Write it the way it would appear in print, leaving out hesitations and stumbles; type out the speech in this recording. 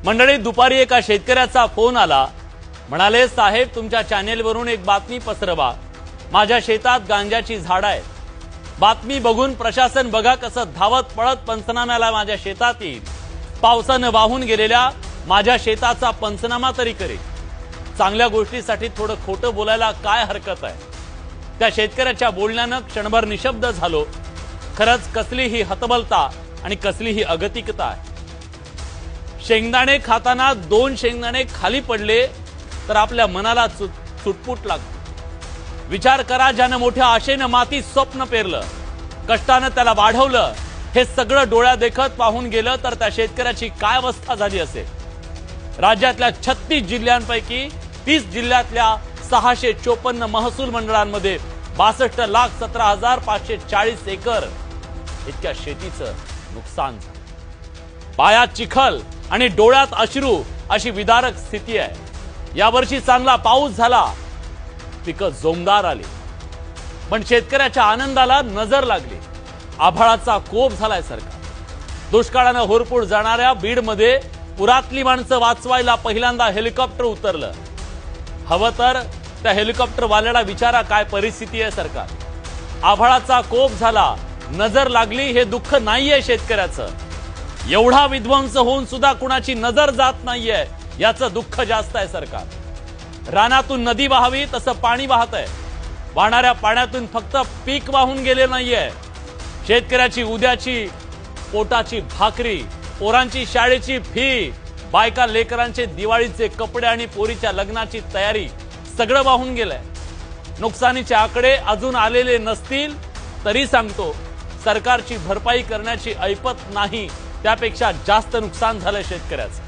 मंडळी, दुपारी एका शेतकऱ्याचा फोन आला. म्हणाले, साहेब तुमच्या चॅनेलवरून एक बातमी पसरवा. माझ्या शेतात गांजाची झाडं आहेत. बातमी बघून प्रशासन बघा कसं धावत पळत पंचनाम्याला माझ्या शेतात येईल. पावसानं वाहून गेलेल्या माझ्या शेताचा पंचनामा तरी करेल. चांगल्या गोष्टीसाठी थोडं खोटं बोलायला काय हरकत आहे. त्या शेतकऱ्याच्या बोलण्यानं क्षणभर निशब्द झालो. खरंच कसली ही हतबलता आणि कसली ही अगतिकता आहे. शेंगदाणे खाताना 2 शेंगदाणे खाली पडले तर आपल्या मनाला चुटपुट लागते. विचार करा, ज्यानं मोठ्या आशेनं मातीत स्वप्न पेरलं, कष्टानं त्याला वाढवलं, हे सगळं डोळ्या देखत पाहून गेलं तर त्या शेतकऱ्याची काय अवस्था झाली असेल. राज्यातल्या 36 जिल्ह्यांपैकी 30 जिल्ह्यातल्या 654 महसूल मंडळांमध्ये 62,17,540 एकर इतक्या शेतीचं नुकसान झालं. पायात चिखल आणि डोळ्यात अश्रू अशी विदारक स्थिती आहे. यावर्षी चांगला पाऊस झाला, पिकं जोमदार आली, पण शेतकऱ्याच्या आनंदाला नजर लागली. आभाळाचा कोप झालाय सरकार. दुष्काळानं होरपूळ जाणाऱ्या बीडमध्ये पुरातली माणसं वाचवायला पहिल्यांदा हेलिकॉप्टर उतरलं. हवं तर त्या हेलिकॉप्टरवाल्याला विचारा काय परिस्थिती आहे सरकार. आभाळाचा कोप झाला, नजर लागली, हे दुःख नाहीये शेतकऱ्याचं. एवढा विध्वंस होऊन सुद्धा कुणाची नजर जात नाहीये, याचं दुःख जास्त आहे सरकार. रानातून नदी वाहावी तसं पाणी वाहत आहे. वाहणाऱ्या पाण्यातून फक्त पीक वाहून गेले नाहीये. शेतकऱ्याची उद्याची पोटाची भाकरी, पोरांची शाळेची फी, बायका लेकरांचे दिवाळीचे कपडे आणि पोरीच्या लग्नाची तयारी सगळं वाहून गेलंय. नुकसानीचे आकडे अजून आलेले नसतील तरी सांगतो, सरकारची भरपाई करण्याची ऐपत नाही, त्यापेक्षा जास्त नुकसान झालंय शेतकऱ्याचं.